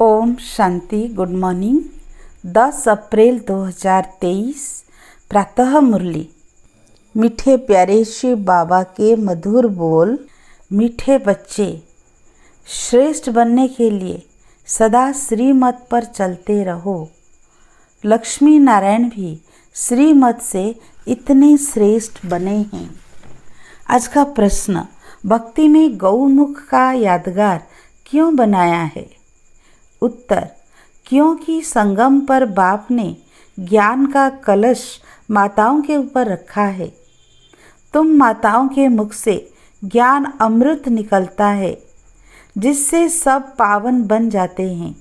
Om Shanti. Good morning. 10 अप्रैल 2023 प्रातः मुरली। मीठे प्यारे शिव बाबा के मधुर बोल। मीठे बच्चे, श्रेष्ठ बनने के लिए सदा श्रीमत पर चलते रहो। लक्ष्मी नारायण भी श्रीमत से इतने श्रेष्ठ बने हैं। आज का प्रश्न, भक्ति में गौमुख का यादगार क्यों बनाया है? उत्तर, क्योंकि संगम पर बाप ने ज्ञान का कलश माताओं के ऊपर रखा है। तुम माताओं के मुख से ज्ञान अमृत निकलता है, जिससे सब पावन बन जाते हैं।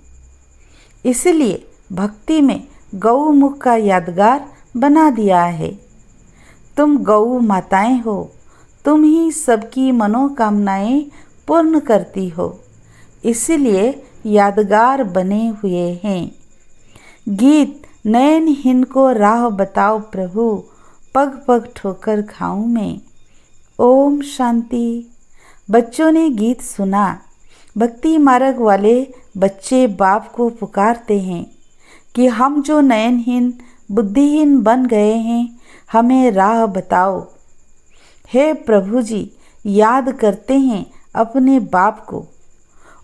इसलिए भक्ति में गौमुख का यादगार बना दिया है। तुम गौ माताएं हो, तुम ही सबकी मनोकामनाएं पूर्ण करती हो, इसलिए यादगार बने हुए हैं। गीत, नयनहीन को राह बताओ प्रभु, पग पग ठोकर खाऊं मैं। ओम शांति। बच्चों ने गीत सुना। भक्ति मार्ग वाले बच्चे बाप को पुकारते हैं कि हम जो नयनहीन बुद्धिहीन बन गए हैं, हमें राह बताओ। हे प्रभु जी, याद करते हैं अपने बाप को।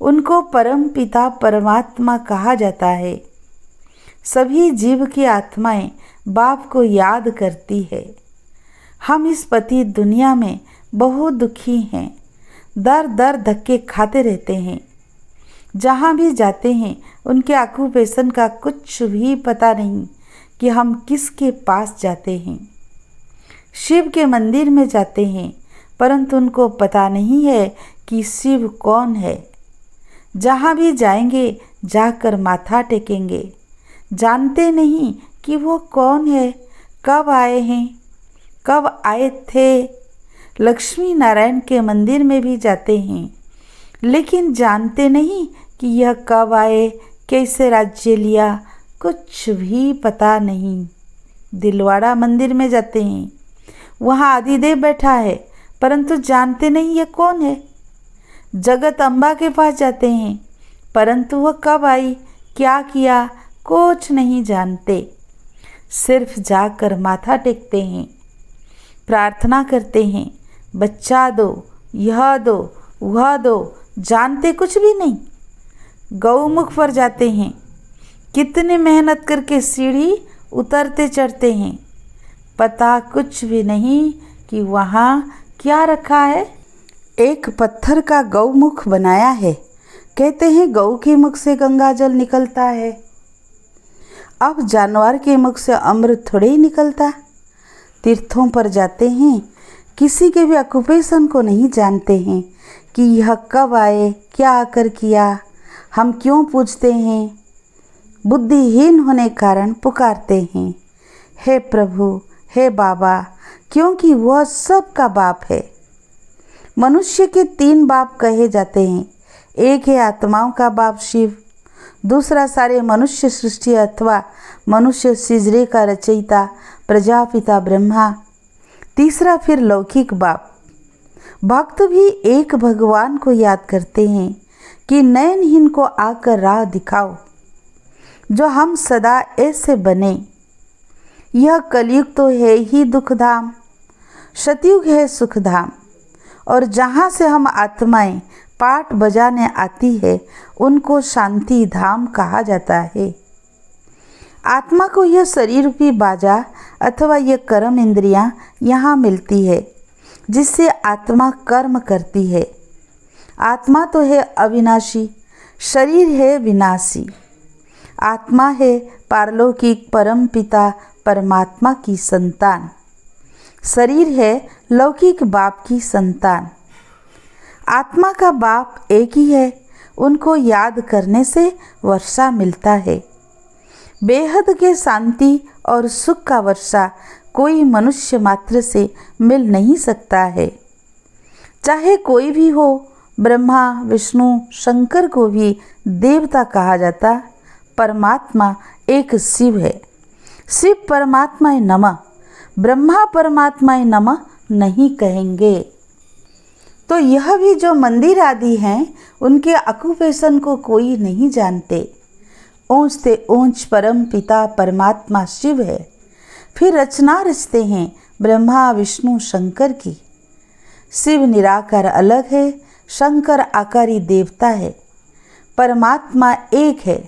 उनको परम पिता परमात्मा कहा जाता है। सभी जीव की आत्माएं बाप को याद करती है। हम इस पतित दुनिया में बहुत दुखी हैं, दर दर धक्के खाते रहते हैं। जहाँ भी जाते हैं उनके ऑक्यूपेशन का कुछ भी पता नहीं कि हम किसके पास जाते हैं। शिव के मंदिर में जाते हैं, परंतु उनको पता नहीं है कि शिव कौन है। जहाँ भी जाएंगे जाकर माथा टेकेंगे, जानते नहीं कि वो कौन है, कब आए हैं, कब आए थे। लक्ष्मी नारायण के मंदिर में भी जाते हैं, लेकिन जानते नहीं कि यह कब आए, कैसे राज्य लिया, कुछ भी पता नहीं। दिलवाड़ा मंदिर में जाते हैं, वहाँ आदिदेव बैठा है, परंतु जानते नहीं यह कौन है। जगत अम्बा के पास जाते हैं, परंतु वह कब आई, क्या किया, कुछ नहीं जानते। सिर्फ जाकर माथा टेकते हैं, प्रार्थना करते हैं, बच्चा दो, यह दो, वह दो, जानते कुछ भी नहीं। गौमुख पर जाते हैं, कितने मेहनत करके सीढ़ी उतरते चढ़ते हैं, पता कुछ भी नहीं कि वहाँ क्या रखा है। एक पत्थर का गौमुख बनाया है। कहते हैं गौ के मुख से गंगा जल निकलता है। अब जानवर के मुख से अमृत थोड़े ही निकलता। तीर्थों पर जाते हैं, किसी के भी ऑक्यूपेशन को नहीं जानते हैं कि यह कब आए, क्या आकर किया, हम क्यों पूछते हैं। बुद्धिहीन होने कारण पुकारते हैं, हे प्रभु, हे बाबा, क्योंकि वह सबका बाप है। मनुष्य के 3 बाप कहे जाते हैं। एक है आत्माओं का बाप शिव, दूसरा सारे मनुष्य सृष्टि अथवा मनुष्य सिजरे का रचयिता प्रजापिता ब्रह्मा, तीसरा फिर लौकिक बाप। भक्त भी एक भगवान को याद करते हैं कि नयनहीन को आकर राह दिखाओ, जो हम सदा ऐसे बने। यह कलयुग तो है ही दुखधाम, सतयुग है सुखधाम, और जहाँ से हम आत्माएं पाठ बजाने आती है, उनको शांति धाम कहा जाता है। आत्मा को यह शरीर रूपी बाजा अथवा यह कर्म इंद्रियां यहाँ मिलती है, जिससे आत्मा कर्म करती है। आत्मा तो है अविनाशी, शरीर है विनाशी। आत्मा है पारलौकिक परम पिता परमात्मा की संतान, शरीर है लौकिक बाप की संतान। आत्मा का बाप एक ही है, उनको याद करने से वर्षा मिलता है। बेहद के शांति और सुख का वर्षा कोई मनुष्य मात्र से मिल नहीं सकता है। चाहे कोई भी हो, ब्रह्मा विष्णु शंकर को भी देवता कहा जाता, परमात्मा एक शिव है। शिव परमात्माय नमः, ब्रह्मा परमात्माय नमः नहीं कहेंगे। तो यह भी जो मंदिर आदि हैं उनके ऑक्यूपेशन को कोई नहीं जानते। ऊंच से ऊंच परम पिता परमात्मा शिव है। फिर रचना रचते हैं ब्रह्मा विष्णु शंकर की। शिव निराकार अलग है, शंकर आकारी देवता है, परमात्मा एक है।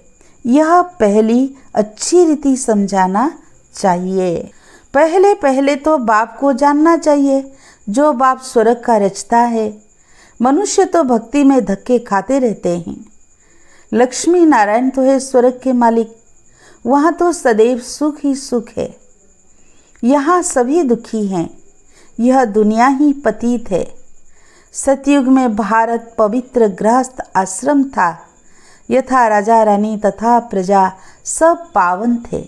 यह पहली अच्छी रीति समझाना चाहिए। पहले तो बाप को जानना चाहिए, जो बाप स्वर्ग का रचता है। मनुष्य तो भक्ति में धक्के खाते रहते हैं। लक्ष्मी नारायण तो है स्वर्ग के मालिक, वहाँ तो सदैव सुख ही सुख है। यहाँ सभी दुखी हैं, यह दुनिया ही पतित है। सतयुग में भारत पवित्र गृहस्थ आश्रम था, यथा राजा रानी तथा प्रजा सब पावन थे।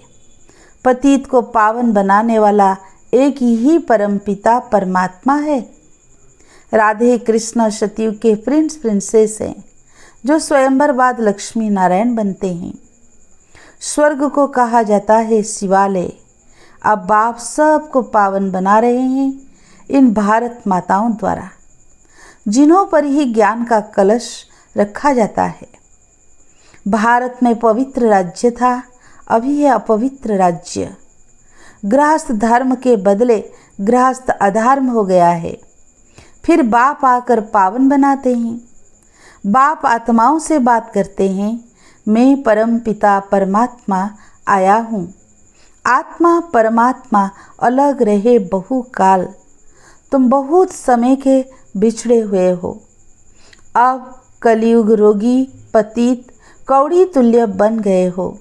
पतित को पावन बनाने वाला एक ही परम पिता परमात्मा है। राधे कृष्ण सतयुग के प्रिंस प्रिंसेस हैं, जो स्वयंवर बाद लक्ष्मी नारायण बनते हैं। स्वर्ग को कहा जाता है शिवालय। अब बाप सबको पावन बना रहे हैं इन भारत माताओं द्वारा, जिन्हों पर ही ज्ञान का कलश रखा जाता है। भारत में पवित्र राज्य था, अभी है अपवित्र राज्य। गृहस्थ धर्म के बदले गृहस्थ अधर्म हो गया है। फिर बाप आकर पावन बनाते हैं। बाप आत्माओं से बात करते हैं, मैं परम पिता परमात्मा आया हूँ। आत्मा परमात्मा अलग रहे बहुकाल, तुम बहुत समय के बिछड़े हुए हो। अब कलयुग रोगी पतित कौड़ी तुल्य बन गए हो।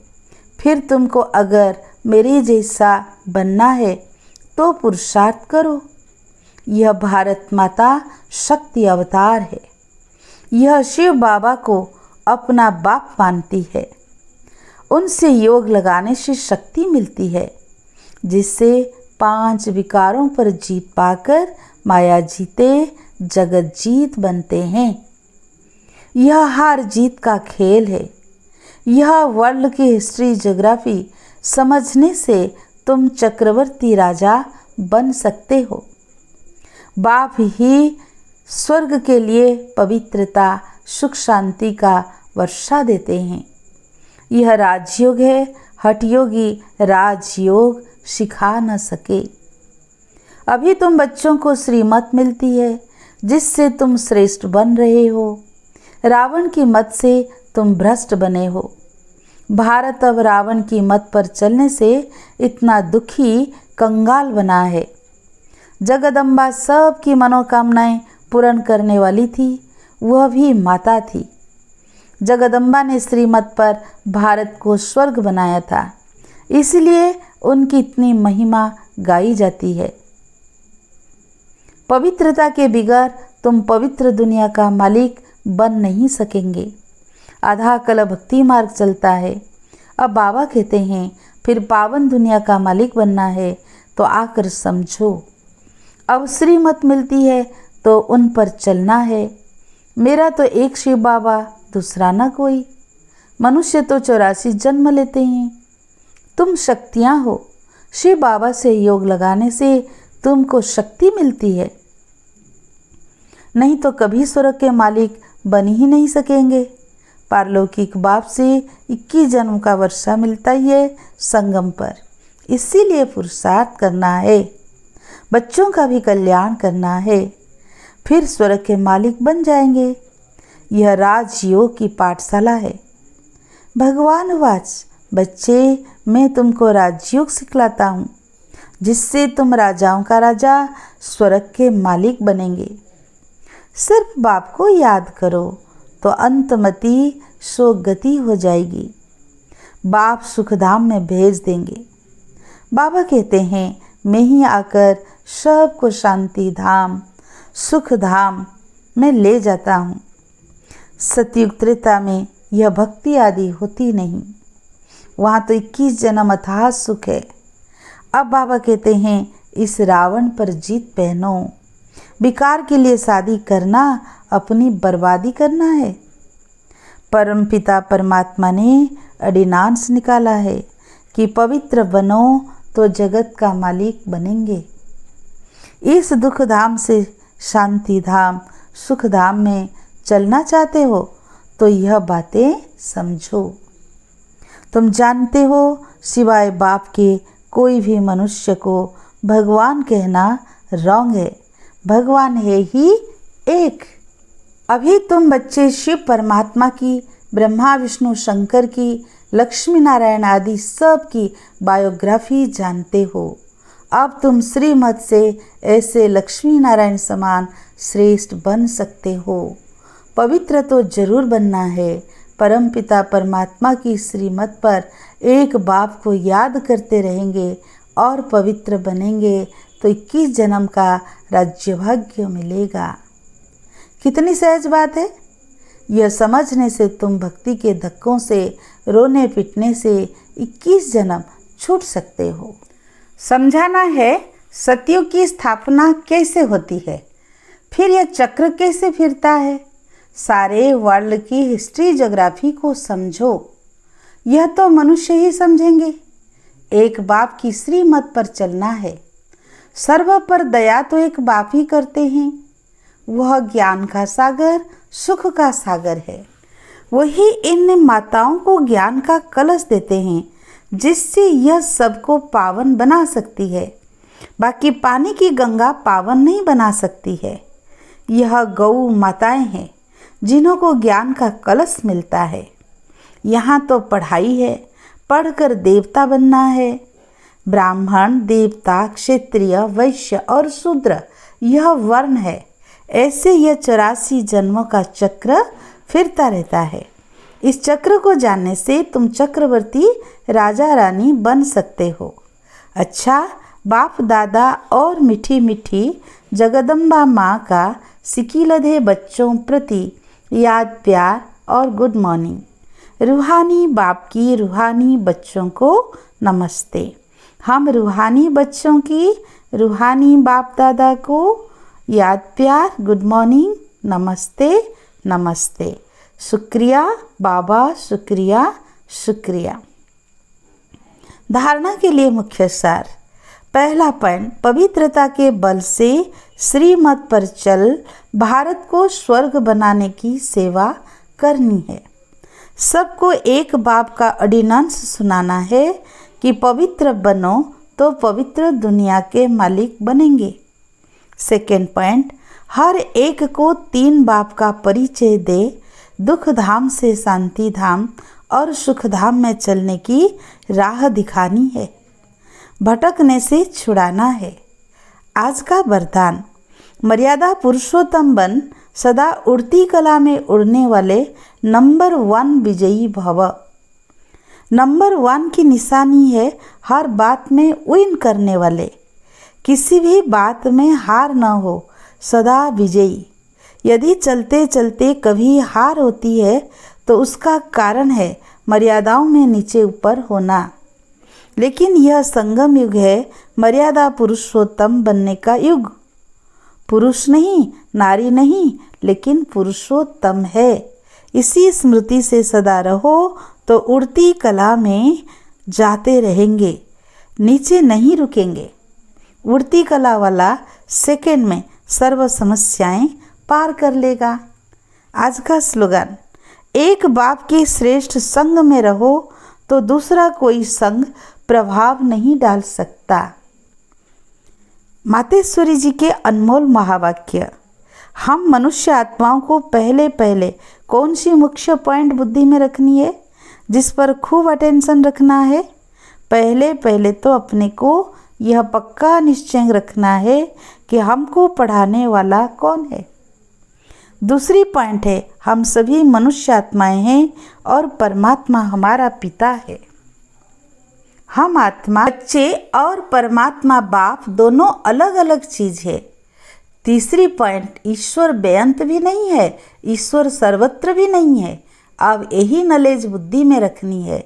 फिर तुमको अगर मेरे जैसा बनना है तो पुरुषार्थ करो। यह भारत माता शक्ति अवतार है। यह शिव बाबा को अपना बाप मानती है। उनसे योग लगाने से शक्ति मिलती है, जिससे 5 विकारों पर जीत पाकर माया जीते जगत जीत बनते हैं। यह हार जीत का खेल है। यह वर्ल्ड की हिस्ट्री ज्योग्राफी समझने से तुम चक्रवर्ती राजा बन सकते हो। बाप ही स्वर्ग के लिए पवित्रता सुख शांति का वर्षा देते हैं। यह राजयोग है, हठयोगी राजयोग सिखा न सके। अभी तुम बच्चों को श्रीमत मिलती है, जिससे तुम श्रेष्ठ बन रहे हो। रावण की मत से तुम भ्रष्ट बने हो। भारत अब रावण की मत पर चलने से इतना दुखी कंगाल बना है। जगदम्बा सबकी मनोकामनाएं पूर्ण करने वाली थी, वह भी माता थी। जगदम्बा ने श्रीमत पर भारत को स्वर्ग बनाया था, इसलिए उनकी इतनी महिमा गाई जाती है। पवित्रता के बिगैर तुम पवित्र दुनिया का मालिक बन नहीं सकेंगे। आधा कल भक्ति मार्ग चलता है। अब बाबा कहते हैं फिर पावन दुनिया का मालिक बनना है तो आकर समझो। अब श्रीमत मिलती है तो उन पर चलना है। मेरा तो एक शिव बाबा, दूसरा ना कोई। मनुष्य तो 84 जन्म लेते हैं। तुम शक्तियाँ हो। शिव बाबा से योग लगाने से तुमको शक्ति मिलती है, नहीं तो कभी स्वर्ग के मालिक बन ही नहीं सकेंगे। पारलौकिक बाप से 21 जन्म का वर्षा मिलता ही है संगम पर। इसीलिए पुरुषार्थ करना है, बच्चों का भी कल्याण करना है, फिर स्वर्ग के मालिक बन जाएंगे। यह राजयोग की पाठशाला है। भगवान वाच, बच्चे मैं तुमको राजयोग सिखलाता हूँ, जिससे तुम राजाओं का राजा स्वर्ग के मालिक बनेंगे। सिर्फ बाप को याद करो तो अंतमति सोगति हो जाएगी। बाप सुखधाम में भेज देंगे। बाबा कहते हैं मैं ही आकर सबको शांति धाम सुख धाम में ले जाता हूँ। सतयुग त्रेता में यह भक्ति आदि होती नहीं, वहाँ तो 21 जन्म अथाह सुख है। अब बाबा कहते हैं इस रावण पर जीत पहनो। विकार के लिए शादी करना अपनी बर्बादी करना है। परमपिता परमात्मा ने ऑर्डिनेंस निकाला है कि पवित्र बनो तो जगत का मालिक बनेंगे। इस दुख धाम से शांति धाम सुख धाम में चलना चाहते हो तो यह बातें समझो। तुम जानते हो सिवाय बाप के कोई भी मनुष्य को भगवान कहना रॉन्ग है। भगवान है ही एक। अभी तुम बच्चे शिव परमात्मा की, ब्रह्मा विष्णु शंकर की, लक्ष्मी नारायण आदि सब की बायोग्राफी जानते हो। अब तुम श्रीमत से ऐसे लक्ष्मी नारायण समान श्रेष्ठ बन सकते हो। पवित्र तो जरूर बनना है। परमपिता परमात्मा की श्रीमत पर एक बाप को याद करते रहेंगे और पवित्र बनेंगे तो 21 जन्म का राज्य भाग्य मिलेगा। कितनी सहज बात है। यह समझने से तुम भक्ति के धक्कों से, रोने पिटने से 21 जन्म छूट सकते हो। समझाना है सतयुग की स्थापना कैसे होती है, फिर यह चक्र कैसे फिरता है। सारे वर्ल्ड की हिस्ट्री ज्योग्राफी को समझो। यह तो मनुष्य ही समझेंगे। एक बाप की श्रीमत पर चलना है। सर्व पर दया तो एक बाप ही करते हैं। वह ज्ञान का सागर, सुख का सागर है। वही इन माताओं को ज्ञान का कलश देते हैं जिससे यह सबको पावन बना सकती है। बाकी पानी की गंगा पावन नहीं बना सकती है। यह गौ माताएं हैं जिन्हों को ज्ञान का कलश मिलता है। यहाँ तो पढ़ाई है, पढ़कर देवता बनना है। ब्राह्मण, देवता, क्षत्रिय, वैश्य और शूद्र यह वर्ण है। ऐसे यह 84 जन्मों का चक्र फिरता रहता है। इस चक्र को जानने से तुम चक्रवर्ती राजा रानी बन सकते हो। अच्छा, बाप दादा और मीठी मीठी जगदम्बा माँ का सिकीलधे बच्चों प्रति याद, प्यार और गुड मॉर्निंग। रूहानी बाप की रूहानी बच्चों को नमस्ते। हम रूहानी बच्चों की रूहानी बाप दादा को याद, प्यार, गुड मॉर्निंग, नमस्ते नमस्ते। शुक्रिया बाबा, शुक्रिया शुक्रिया। धारणा के लिए मुख्य सार। पहला पॉइंट, पवित्रता के बल से श्रीमत पर चल भारत को स्वर्ग बनाने की सेवा करनी है। सबको एक बाप का ऑर्डिनेंस सुनाना है कि पवित्र बनो तो पवित्र दुनिया के मालिक बनेंगे। सेकेंड पॉइंट, हर एक को 3 बाप का परिचय दे दुख धाम से शांति धाम और सुख धाम में चलने की राह दिखानी है। भटकने से छुड़ाना है। आज का वरदान, मर्यादा पुरुषोत्तम बन सदा उड़ती कला में उड़ने वाले नंबर 1 विजयी भव। नंबर 1 की निशानी है हर बात में विन करने वाले। किसी भी बात में हार न हो, सदा विजयी। यदि चलते चलते कभी हार होती है तो उसका कारण है मर्यादाओं में नीचे ऊपर होना। लेकिन यह संगम युग है, मर्यादा पुरुषोत्तम बनने का युग। पुरुष नहीं, नारी नहीं, लेकिन पुरुषोत्तम है। इसी स्मृति से सदा रहो तो उड़ती कला में जाते रहेंगे, नीचे नहीं रुकेंगे। उड़ती कला वाला सेकंड में सर्व समस्याएं पार कर लेगा। आज का स्लोगन, एक बाप के श्रेष्ठ संग में रहो तो दूसरा कोई संग प्रभाव नहीं डाल सकता। मातेश्वरी जी के अनमोल महावाक्य। हम मनुष्य आत्माओं को पहले पहले कौन सी मुख्य पॉइंट बुद्धि में रखनी है जिस पर खूब अटेंशन रखना है? पहले पहले तो अपने को यह पक्का निश्चय रखना है कि हमको पढ़ाने वाला कौन है। दूसरी पॉइंट है, हम सभी मनुष्य आत्माएं हैं और परमात्मा हमारा पिता है। हम आत्मा बच्चे और परमात्मा बाप दोनों अलग अलग चीज है। तीसरी पॉइंट, ईश्वर बेअंत भी नहीं है, ईश्वर सर्वत्र भी नहीं है। अब यही नॉलेज बुद्धि में रखनी है।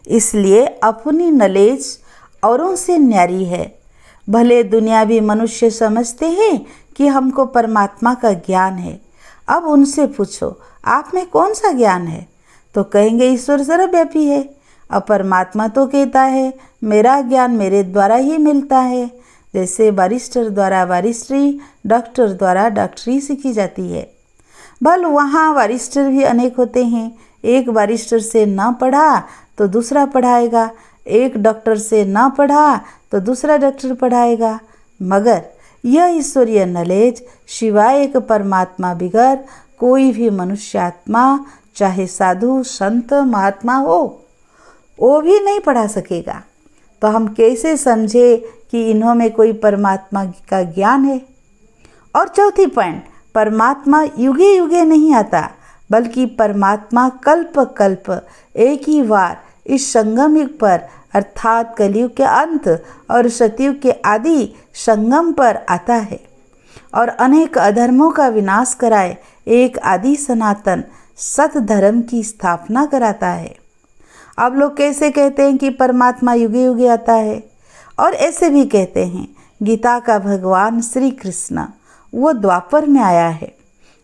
इसलिए अपनी नॉलेज औरों से न्यारी है। भले दुनियावी मनुष्य समझते हैं कि हमको परमात्मा का ज्ञान है। अब उनसे पूछो, आप में कौन सा ज्ञान है? तो कहेंगे ईश्वर सर्वव्यापी है। अब परमात्मा तो कहता है मेरा ज्ञान मेरे द्वारा ही मिलता है। जैसे बारिस्टर द्वारा बारिस्टरी, डॉक्टर द्वारा डॉक्टरी सीखी जाती है। भल वहाँ बारिस्टर भी अनेक होते हैं। एक बारिस्टर से ना पढ़ा तो दूसरा पढ़ाएगा, एक डॉक्टर से ना पढ़ा तो दूसरा डॉक्टर पढ़ाएगा। मगर यह ईश्वरीय नॉलेज शिवाय एक परमात्मा बिगर कोई भी मनुष्य आत्मा, चाहे साधु संत महात्मा हो, वो भी नहीं पढ़ा सकेगा। तो हम कैसे समझे कि इन्हों में कोई परमात्मा का ज्ञान है। और चौथी पॉइंट, परमात्मा युगे युगे नहीं आता, बल्कि परमात्मा कल्प कल्प एक ही बार इस संगम युग पर अर्थात कलयुग के अंत और सतयुग के आदि संगम पर आता है और अनेक अधर्मों का विनाश कराए एक आदि सनातन सत धर्म की स्थापना कराता है। अब लोग कैसे कहते हैं कि परमात्मा युगे युगे आता है, और ऐसे भी कहते हैं गीता का भगवान श्री कृष्ण वो द्वापर में आया है।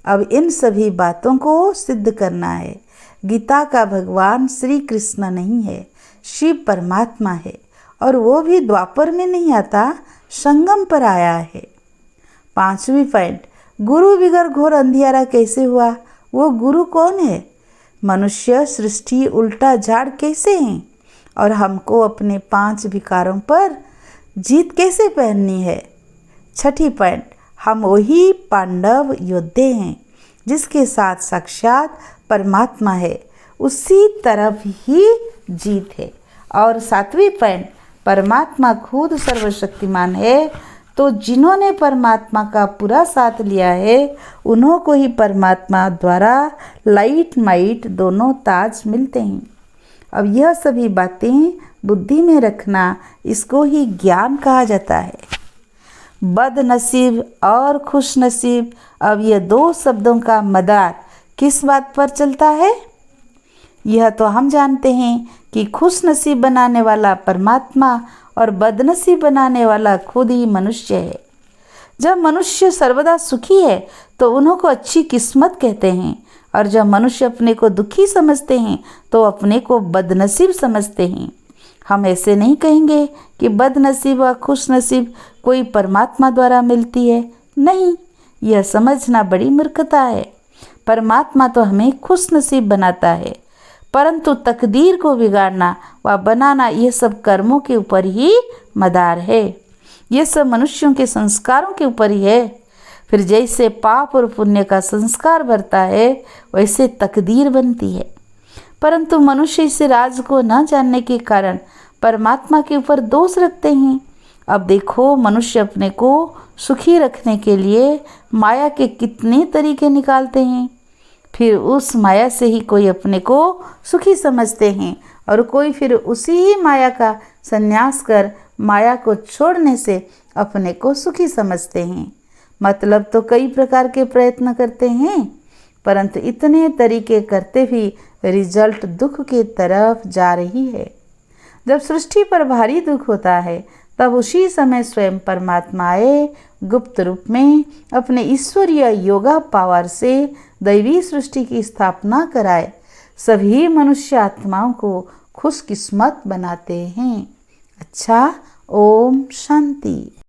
अब इन सभी बातों को सिद्ध करना है। गीता का भगवान श्री कृष्ण नहीं है, शिव परमात्मा है, और वो भी द्वापर में नहीं आता, संगम पर आया है। पांचवी पॉइंट, गुरु बिगर घोर अंधियारा कैसे हुआ? वो गुरु कौन है? मनुष्य सृष्टि उल्टा झाड़ कैसे हैं? और हमको अपने 5 विकारों पर जीत कैसे पहननी है? छठी पॉइंट, हम वही पांडव योद्धे हैं जिसके साथ साक्षात परमात्मा है, उसी तरफ ही जीत है। और 7वीं पॉइंट, परमात्मा खुद सर्वशक्तिमान है, तो जिन्होंने परमात्मा का पूरा साथ लिया है उन्हों को ही परमात्मा द्वारा लाइट माइट दोनों ताज मिलते हैं। अब यह सभी बातें बुद्धि में रखना, इसको ही ज्ञान कहा जाता है। बदनसीब और खुशनसीब, अब ये 2 शब्दों का मदार किस बात पर चलता है? यह तो हम जानते हैं कि खुश नसीब बनाने वाला परमात्मा और बदनसीब बनाने वाला खुद ही मनुष्य है। जब मनुष्य सर्वदा सुखी है तो उन्हों को अच्छी किस्मत कहते हैं, और जब मनुष्य अपने को दुखी समझते हैं तो अपने को बदनसीब समझते हैं। हम ऐसे नहीं कहेंगे कि बदनसीब व खुश नसीब कोई परमात्मा द्वारा मिलती है, नहीं, यह समझना बड़ी मूर्खता है। परमात्मा तो हमें खुश नसीब बनाता है, परंतु तकदीर को बिगाड़ना व बनाना ये सब कर्मों के ऊपर ही मदार है। ये सब मनुष्यों के संस्कारों के ऊपर ही है। फिर जैसे पाप और पुण्य का संस्कार बढ़ता है वैसे तकदीर बनती है, परंतु मनुष्य इस राज को न जानने के कारण परमात्मा के ऊपर दोष रखते हैं। अब देखो, मनुष्य अपने को सुखी रखने के लिए माया के कितने तरीके निकालते हैं। फिर उस माया से ही कोई अपने को सुखी समझते हैं और कोई फिर उसी ही माया का संन्यास कर माया को छोड़ने से अपने को सुखी समझते हैं। मतलब तो कई प्रकार के प्रयत्न करते हैं, परंतु इतने तरीके करते भी रिजल्ट दुख की तरफ जा रही है। जब सृष्टि पर भारी दुख होता है तब उसी समय स्वयं परमात्मा आए गुप्त रूप में अपने ईश्वरीय योगा पावर से दैवी सृष्टि की स्थापना कराए सभी मनुष्य आत्माओं को खुशकिस्मत बनाते हैं। अच्छा, ओम शांति।